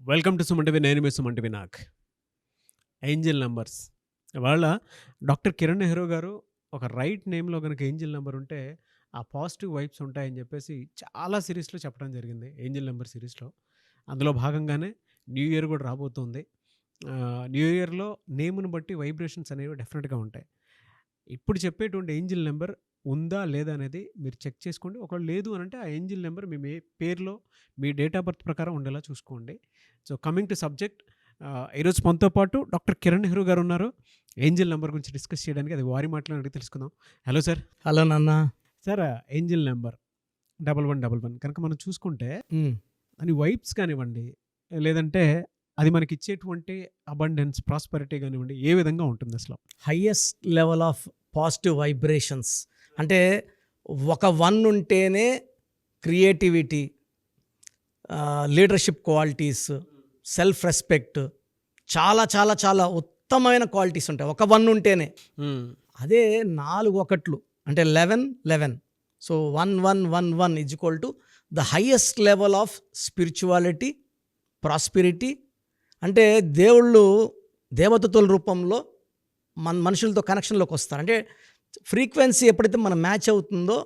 Welcome to Suman TV. నేను మీ Suman TV. Angel numbers ఇవాళ doctor Kiran Nehru గారు ఒక రైట్ నేమ్లో కనుక ఏంజిల్ నెంబర్ ఉంటే ఆ పాజిటివ్ వైబ్స్ ఉంటాయని చెప్పేసి చాలా సిరీస్లో చెప్పడం జరిగింది. ఏంజిల్ నెంబర్ సిరీస్లో అందులో భాగంగానే న్యూ ఇయర్ కూడా రాబోతుంది. న్యూ ఇయర్లో నేమ్ను బట్టి వైబ్రేషన్స్ అనేవి డెఫినెట్గా ఉంటాయి. ఇప్పుడు చెప్పేటువంటి ఏంజిల్ నెంబర్ ఉందా లేదా అనేది మీరు చెక్ చేసుకోండి. ఒకవేళ లేదు అని అంటే ఆ ఏంజిల్ నెంబర్ మీ పేరులో మీ డేట్ ఆఫ్ బర్త్ ప్రకారం ఉండేలా చూసుకోండి. సో కమింగ్ టు సబ్జెక్ట్, ఈరోజు మనతో పాటు డాక్టర్ కిరణ్ నెహ్రూ గారు ఉన్నారు. ఏంజిల్ నెంబర్ గురించి డిస్కస్ చేయడానికి అది వారి మాటలో అడిగి తెలుసుకుందాం. Hello sir. హలో నాన్న. సార్, ఏంజిల్ నెంబర్ 1111 కనుక మనం చూసుకుంటే దాని వైబ్స్ కానివ్వండి, లేదంటే అది మనకి ఇచ్చేటువంటి అబండెన్స్, ప్రాస్పరిటీ కానివ్వండి, ఏ విధంగా ఉంటుంది అసలు? Highest level of positive vibrations అంటే ఒక 1 ఉంటేనే creativity, leadership qualities, self respect, చాలా చాలా చాలా ఉత్తమమైన క్వాలిటీస్ ఉంటాయి ఒక 1 ఉంటేనే. అదే 4 ఒకట్లు అంటే 11 so 1111 is equal to the highest level of spirituality, prosperity. అంటే దేవుళ్ళు దేవతల రూపంలో మనుషులతో కనెక్షన్లోకి వస్తారు. అంటే ఫ్రీక్వెన్సీ ఎప్పుడైతే మనం మ్యాచ్ అవుతుందో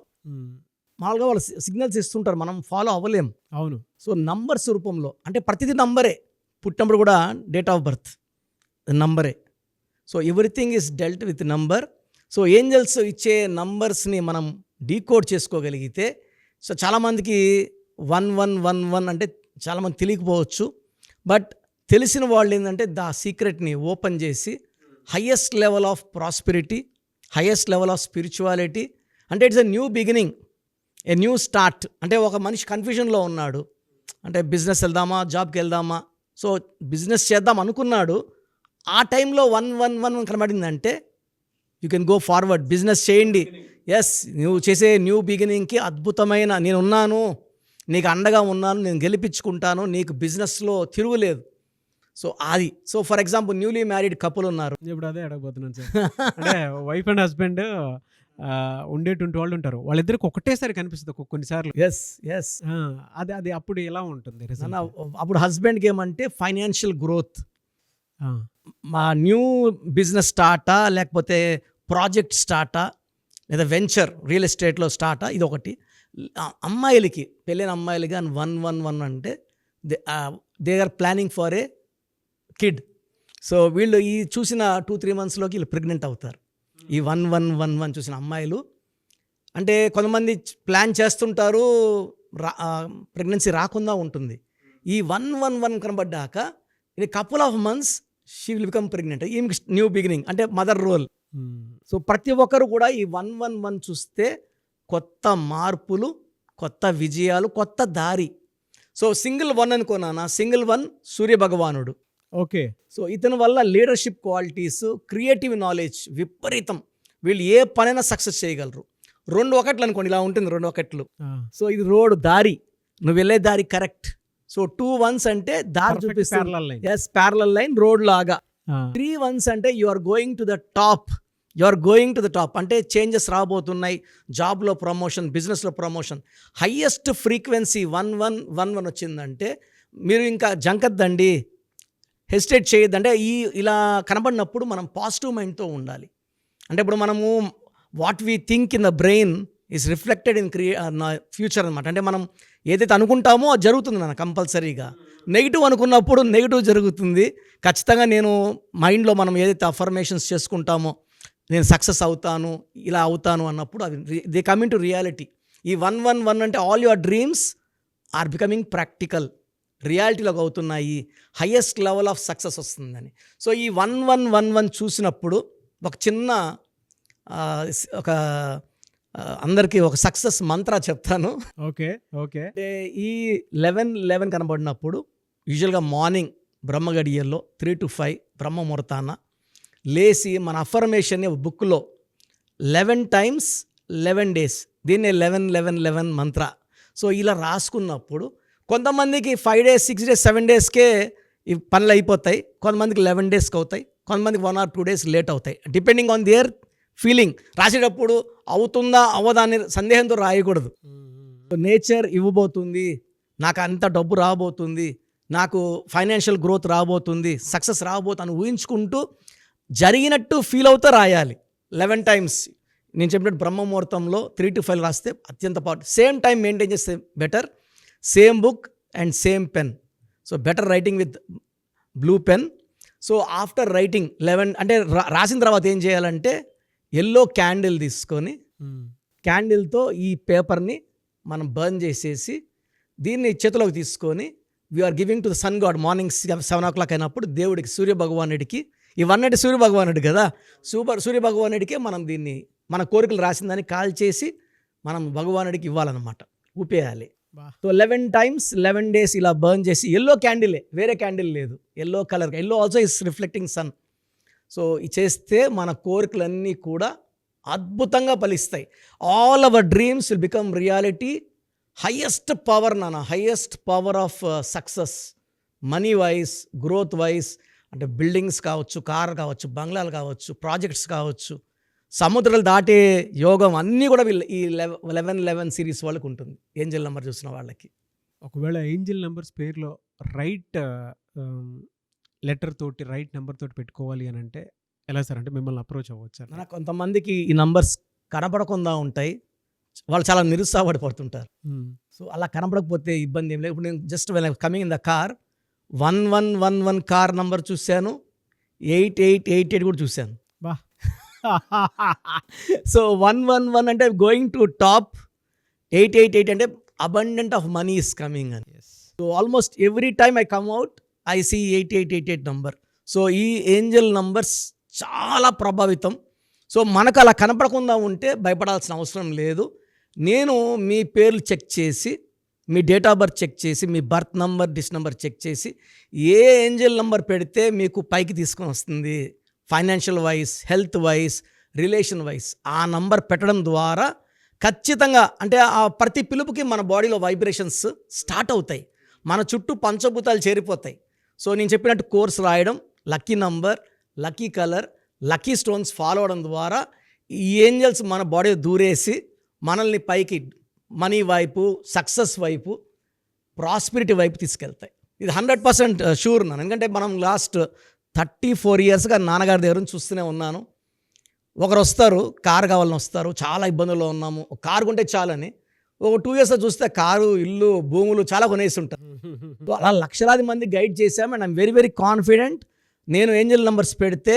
మామూలుగా వాళ్ళు సిగ్నల్స్ ఇస్తుంటారు, మనం ఫాలో అవ్వలేం. అవును. సో నంబర్స్ రూపంలో అంటే ప్రతిదీ నంబరే. పుట్టినప్పుడు కూడా డేట్ ఆఫ్ బర్త్ నంబరే. So everything is dealt with number. So angels ఇచ్చే నంబర్స్ని మనం డీకోడ్ చేసుకోగలిగితే, సో చాలామందికి 1111 అంటే చాలామంది తెలియకపోవచ్చు. బట్ తెలిసిన వాళ్ళు ఏంటంటే దా సీక్రెట్ని ఓపెన్ చేసి highest level of prosperity, highest level of spirituality, అంటే it's a new beginning, a new start. అంటే ఒక మనిషి కన్ఫ్యూజన్లో ఉన్నాడు, అంటే బిజినెస్ వెళ్దామా, జాబ్కి వెళ్దామా, సో బిజినెస్ చేద్దాం అనుకున్నాడు. ఆ టైంలో 111 కనబడిందంటే you can go forward, business చేయండి. ఎస్, నువ్వు చేసే న్యూ బిగినింగ్కి అద్భుతమైన నేను ఉన్నాను, నీకు అండగా ఉన్నాను, నేను గెలిపించుకుంటాను, నీకు బిజినెస్లో తిరుగులేదు. సో అది. So for example newly married couple ఉన్నారు. ఇప్పుడు అదే అడగబోతున్నాను సార్. అంటే వైఫ్ అండ్ హస్బెండ్ ఉండేటువంటి వాళ్ళు ఉంటారు, వాళ్ళిద్దరికి ఒకటేసారి కనిపిస్తుంది కొన్నిసార్లు. Yes yes. అది అది అప్పుడు ఎలా ఉంటుంది? అప్పుడు హస్బెండ్కి ఏమంటే ఫైనాన్షియల్ గ్రోత్, మా న్యూ బిజినెస్ స్టార్టా, లేకపోతే ప్రాజెక్ట్ స్టార్టా, లేదా వెంచర్ రియల్ ఎస్టేట్లో స్టార్టా, ఇది ఒకటి. అమ్మాయిలకి, పెళ్ళైన అమ్మాయిలకి 111 అంటే they are planning for a kid. So వీళ్ళు ఈ చూసిన 2-3 monthsలోకి వీళ్ళు ప్రెగ్నెంట్ అవుతారు. ఈ 1111 చూసిన అమ్మాయిలు అంటే కొంతమంది ప్లాన్ చేస్తుంటారు, ప్రెగ్నెన్సీ రాకుండా ఉంటుంది. ఈ 111 కనబడ్డాక in couple of months she will become pregnant. ఈ న్యూ బిగినింగ్ అంటే మదర్ రోల్. సో ప్రతి ఒక్కరు కూడా ఈ 111 చూస్తే కొత్త మార్పులు, కొత్త విజయాలు, కొత్త దారి. సో సింగిల్ 1 అనుకున్నానా, సింగిల్ 1 సూర్య భగవానుడు. ఓకే. సో ఇతని వల్ల లీడర్షిప్ క్వాలిటీస్, క్రియేటివ్ నాలెడ్జ్ విపరీతం. వీళ్ళు ఏ పనైనా సక్సెస్ చేయగలరు. 2 ఒకట్లు అనుకోండి, ఇలా ఉంటుంది 2 ఒకట్లు. సో ఇది రోడ్, దారి, నువ్వు వెళ్ళే దారి కరెక్ట్. సో 2 ones అంటే దారి చూపిస్తుంది. ఎస్, ప్యారలల్ లైన్, రోడ్ లాగా. 3 ones అంటే you are going to the top, you are going to the top అంటే చేంజెస్ రాబోతున్నాయి, జాబ్లో ప్రమోషన్, బిజినెస్లో ప్రమోషన్. హయ్యెస్ట్ ఫ్రీక్వెన్సీ 1111 వచ్చిందంటే మీరు ఇంకా జంకద్దండి, హెసిటేట్ చేయొద్దంటే ఇలా కనబడినప్పుడు మనం పాజిటివ్ మైండ్తో ఉండాలి. అంటే ఇప్పుడు మనము what we think in the brain is reflected in future అనమాట. అంటే మనం ఏదైతే అనుకుంటామో అది జరుగుతుంది మన కంపల్సరీగా. నెగిటివ్ అనుకున్నప్పుడు నెగిటివ్ జరుగుతుంది ఖచ్చితంగా. నేను మైండ్లో మనం ఏదైతే అఫర్మేషన్స్ చేసుకుంటామో, నేను సక్సెస్ అవుతాను, ఇలా అవుతాను అన్నప్పుడు అవి దే కమింగ్ టు రియాలిటీ. ఈ 111 అంటే all your dreams are becoming practical, రియాలిటీలోకి అవుతున్నాయి, హయ్యెస్ట్ లెవెల్ ఆఫ్ సక్సెస్ వస్తుందని. సో ఈ 1111 చూసినప్పుడు ఒక చిన్న అందరికీ ఒక సక్సెస్ మంత్ర చెప్తాను. Okay okay. అంటే ఈ 1111 కనబడినప్పుడు యూజువల్గా మార్నింగ్ బ్రహ్మగడియల్లో 3 to 5 బ్రహ్మ ముహూర్తాన లేచి మన అఫర్మేషన్ని బుక్లో 11 times 11 days, దీన్నే 1111 మంత్ర. సో ఇలా రాసుకున్నప్పుడు కొంతమందికి 5 days, 6 days, 7 daysకే ఈ పనులు అయిపోతాయి, కొంతమందికి 11 daysకి అవుతాయి, కొంతమందికి 1 or 2 days లేట్ అవుతాయి, డిపెండింగ్ ఆన్ దేర్ ఫీలింగ్. రాసేటప్పుడు అవుతుందా అవ్వదా అని సందేహంతో రాయకూడదు. నేచర్ ఇవ్వబోతుంది, నాకు అంత డబ్బు రాబోతుంది, నాకు ఫైనాన్షియల్ గ్రోత్ రాబోతుంది, సక్సెస్ రాబోతుంది అని ఊహించుకుంటూ జరిగినట్టు ఫీల్ అవుతూ రాయాలి. 11 టైమ్స్ నేను చెప్పినట్టు బ్రహ్మముహూర్తంలో 3 to 5 రాస్తే అత్యంత సేమ్ టైం మెయింటైన్ చేస్తే better. Same book and same pen. So better writing with blue pen. So after writing 11 అంటే రాసిన తర్వాత ఏం చేయాలంటే ఎల్లో క్యాండిల్ తీసుకొని క్యాండిల్తో ఈ పేపర్ని మనం బర్న్ చేసేసి దీన్ని చేతిలోకి తీసుకొని we are giving to the sun god. Morning 7 o'clock అయినప్పుడు దేవుడికి, సూర్య భగవానుడికి, ఇవన్నీ సూర్య భగవానుడు కదా, సూర్య భగవానుడికే మనం దీన్ని మన కోరికలు రాసిందని కాల్ చేసి మనం భగవానుడికి ఇవ్వాలన్నమాట, ఊపేయాలి. సో 11 times 11 days ఇలా బర్న్ చేసి, ఎల్లో క్యాండిలే, వేరే క్యాండిల్ లేదు, yellow colour. Yellow also is reflecting sun. So ఇది చేస్తే మన కోరికలన్నీ కూడా అద్భుతంగా ఫలిస్తాయి. All our dreams will become reality. Highest power నాన్న, highest power of success, money wise, growth wise, అంటే బిల్డింగ్స్ కావచ్చు, కార్ కావచ్చు, బంగ్లాలు కావచ్చు, ప్రాజెక్ట్స్ కావచ్చు, సముద్రాలు దాటే యోగం అన్నీ కూడా వీళ్ళు ఈ 11 సిరీస్ వాళ్ళకి ఉంటుంది, ఏంజల్ నెంబర్ చూసిన వాళ్ళకి. ఒకవేళ ఏంజల్ నెంబర్స్ పేరులో రైట్ లెటర్ తోటి, రైట్ నెంబర్ తోటి పెట్టుకోవాలి అని అంటే ఎలా సార్? అంటే మిమ్మల్ని అప్రోచ్ అవ్వచ్చు సార్? నాకు కొంతమందికి ఈ నంబర్స్ కనపడకుండా ఉంటాయి, వాళ్ళు చాలా నిరుత్సాహపడిపోతుంటారు. సో అలా కనపడకపోతే ఇబ్బంది ఏం లేదు. ఇప్పుడు నేను just coming in the car 1111 car number చూశాను, 8888 కూడా చూశాను. బా సో 111 అంటే గోయింగ్ టు టాప్, 888 అంటే abundant of money is coming అని. So almost every time I come out I see 8888 number. So ఈ ఏంజల్ నంబర్స్ చాలా ప్రభావితం. సో మనకు అలా కనపడకుండా ఉంటే భయపడాల్సిన అవసరం లేదు. నేను మీ పేర్లు చెక్ చేసి, మీ డేట్ ఆఫ్ బర్త్ చెక్ చేసి, మీ బర్త్ నంబర్, డిస్ నెంబర్ చెక్ చేసి, ఏ ఏంజల్ నంబర్ పెడితే మీకు పైకి తీసుకొని వస్తుంది, financial wise, health wise, relation wise, ఆ నంబర్ పెట్టడం ద్వారా ఖచ్చితంగా అంటే ఆ ప్రతి పిలుపుకి మన బాడీలో వైబ్రేషన్స్ స్టార్ట్ అవుతాయి, మన చుట్టూ పంచభూతాలు చేరిపోతాయి. సో నేను చెప్పినట్టు కోర్స్ రాయడం, lucky number, lucky colour, lucky stones follow అవడం ద్వారా ఈ ఏంజల్స్ మన బాడీ దూరేసి మనల్ని పైకి మనీ వైపు, సక్సెస్ వైపు, ప్రాస్పిరిటీ వైపు తీసుకెళ్తాయి. ఇది 100% షూర్ నాన్న. ఎందుకంటే మనం లాస్ట్ 34 yearsగా నాన్నగారి దగ్గర నుంచి చూస్తూనే ఉన్నాను. ఒకరు వస్తారు, కారు కావాలని వస్తారు, చాలా ఇబ్బందుల్లో ఉన్నాము, ఒక కారు కొంటే చాలని. ఒక 2 years చూస్తే కారు, ఇల్లు, భూములు చాలా కొనేసి ఉంటారు. అలా లక్షలాది మంది గైడ్ చేశాము. అండ్ ఐమ్ వెరీ కాన్ఫిడెంట్, నేను ఏంజల్ నెంబర్స్ పెడితే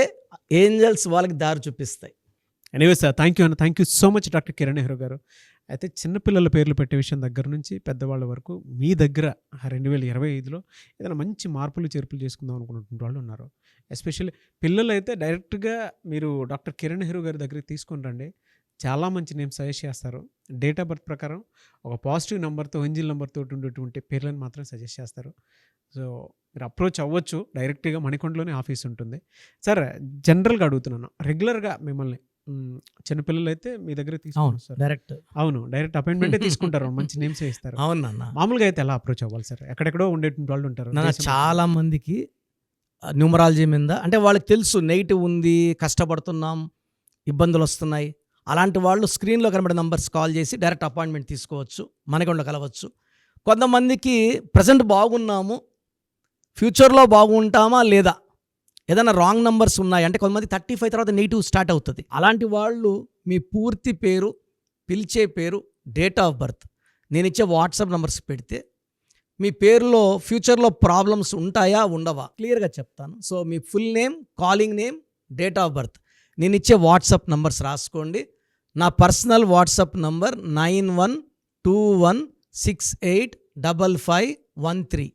ఏంజల్స్ వాళ్ళకి దారి చూపిస్తాయి. ఎనీవే సార్, థ్యాంక్ యూ అన్న, thank you so much doctor Kiran Nehru గారు. అయితే చిన్నపిల్లల పేర్లు పెట్టే విషయం దగ్గర నుంచి పెద్దవాళ్ళ వరకు మీ దగ్గర 2025లో ఏదైనా మంచి మార్పులు చేర్పులు చేసుకుందాం అనుకున్నటువంటి వాళ్ళు ఉన్నారు. ఎస్పెషల్లీ పిల్లలు అయితే డైరెక్ట్గా మీరు డాక్టర్ కిరణ్ నెహ్రూ గారి దగ్గరికి తీసుకొని రండి, చాలా మంచి నేమ్ సజెస్ట్ చేస్తారు. డేట్ ఆఫ్ బర్త్ ప్రకారం ఒక పాజిటివ్ నెంబర్తో, ఏంజిల్ నెంబర్తో ఉండేటువంటి పేర్లను మాత్రం సజెస్ట్ చేస్తారు. సో మీరు అప్రోచ్ అవ్వచ్చు, డైరెక్ట్గా మణికొండలోనే ఆఫీస్ ఉంటుంది. సార్ జనరల్గా అడుగుతున్నాను, రెగ్యులర్గా మిమ్మల్ని చిన్నపిల్లలు అయితే మీ దగ్గర తీసుకుంటారు సార్? డైరెక్ట్ అపాయింట్మెంటే తీసుకుంటారు, మంచి నేమ్స్ ఇస్తారు. అవునన్న. మామూలుగా అయితే ఎలా అప్రోచ్ అవ్వాలి సార్? ఎక్కడెక్కడో ఉండేటువంటి వాళ్ళు ఉంటారు. చాలా మందికి న్యూమరాలజీ మీద అంటే వాళ్ళకి తెలుసు నెగిటివ్ ఉంది, కష్టపడుతున్నాం, ఇబ్బందులు వస్తున్నాయి. అలాంటి వాళ్ళు స్క్రీన్లో కనబడే నంబర్స్ కాల్ చేసి డైరెక్ట్ అపాయింట్మెంట్ తీసుకోవచ్చు, మనకొండ కలవచ్చు. కొంతమందికి ప్రజెంట్ బాగున్నాము, ఫ్యూచర్లో బాగుంటామా లేదా, ఏదైనా రాంగ్ నంబర్స్ ఉన్నాయి అంటే కొంతమంది 35 తర్వాత నెగిటివ్ స్టార్ట్ అవుతుంది. అలాంటి వాళ్ళు మీ పూర్తి పేరు, పిలిచే పేరు, డేట్ ఆఫ్ బర్త్, నేను ఇచ్చే వాట్సాప్ నంబర్స్ పెడితే మీ పేరులో ఫ్యూచర్లో ప్రాబ్లమ్స్ ఉంటాయా ఉండవా క్లియర్గా చెప్తాను. So me full name, calling name, date of birth, నేను ఇచ్చే వాట్సాప్ నంబర్స్ రాసుకోండి. నా personal WhatsApp number 9121685513,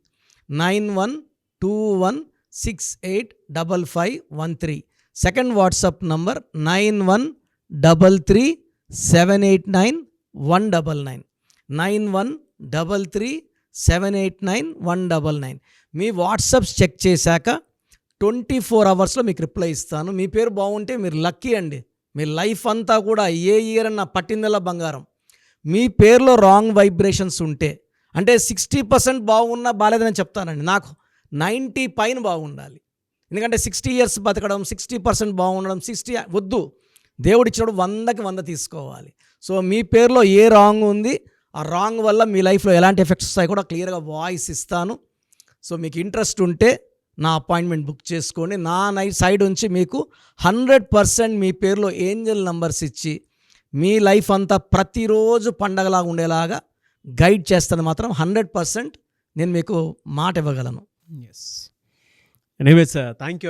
9121685513. Second WhatsApp number 9133789199, 9133789199. మీ వాట్సాప్స్ చెక్ చేశాక 24 hours మీకు రిప్లై ఇస్తాను. మీ పేరు బాగుంటే మీరు లక్కీ అండి, మీ లైఫ్ అంతా కూడా ఏ ఇయర్ అన్న పట్టిందల్లా బంగారం. మీ పేరులో రాంగ్ వైబ్రేషన్స్ ఉంటే అంటే 60% బాగున్నా బాలేదని చెప్తానండి, నాకు 90 పైన బాగుండాలి. ఎందుకంటే 60 years బతకడం, 60% బాగుండడం, 60 వద్దు. దేవుడు ఇచ్చినప్పుడు 100కి 100 తీసుకోవాలి. సో మీ పేరులో ఏ రాంగ్ ఉంది, ఆ రాంగ్ వల్ల మీ లైఫ్లో ఎలాంటి ఎఫెక్ట్స్ వస్తాయి కూడా క్లియర్గా వాయిస్ ఇస్తాను. సో మీకు ఇంట్రెస్ట్ ఉంటే నా అపాయింట్మెంట్ బుక్ చేసుకోండి. నా సైడ్ నుంచి మీకు 100% మీ పేరులో ఏంజల్ నంబర్స్ ఇచ్చి మీ లైఫ్ అంతా ప్రతిరోజు పండగలాగా ఉండేలాగా గైడ్ చేస్తాను మాత్రం 100% నేను మీకు మాట ఇవ్వగలను. Yes. Anyways thank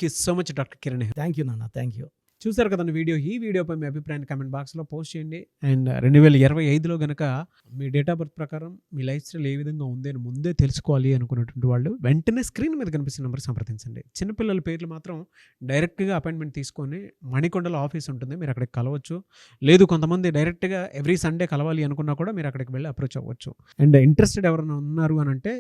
you so much doctor Kiran Nehru. Thank you నాన్న, థ్యాంక్ యూ. చూసారు కదండి వీడియో. ఈ వీడియోపై మీ అభిప్రాయాన్ని కామెంట్ బాక్స్లో పోస్ట్ చేయండి. అండ్ 2025లో కనుక మీ డేట్ ఆఫ్ బర్త్ ప్రకారం మీ లైఫ్ స్టైల్ ఏ విధంగా ఉంది అని ముందే తెలుసుకోవాలి అనుకున్నటువంటి వాళ్ళు వెంటనే స్క్రీన్ మీద కనిపిస్తున్న నెంబర్ సంప్రదించండి. చిన్నపిల్లల పేర్లు మాత్రం డైరెక్ట్గా అపాయింట్మెంట్ తీసుకొని మణికొండలో ఆఫీస్ ఉంటుంది, మీరు అక్కడికి కలవచ్చు. లేదు కొంతమంది డైరెక్ట్గా ఎవ్రీ సండే కలవాలి అనుకున్నా కూడా మీరు అక్కడికి వెళ్ళి అప్రోచ్ అవ్వచ్చు. అండ్ ఇంట్రెస్టెడ్ ఎవరైనా ఉన్నారు అని అంటే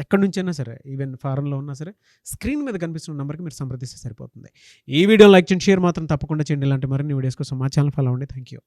ఎక్కడి నుంచైనా సరే, ఈవెన్ ఫారెన్లో ఉన్నా సరే, స్క్రీన్ మీద కనిపిస్తున్న నెంబర్కి మీరు సంప్రదిస్తే సరిపోతుంది. ఈ వీడియో లైక్ చేయండి, షేర్ మాత్రం తప్పకుండా చేయండి. ఇలాంటి మరిన్ని వీడియోస్ కోసం మా ఛానల్ ఫాలో అవ్వండి. Thank you.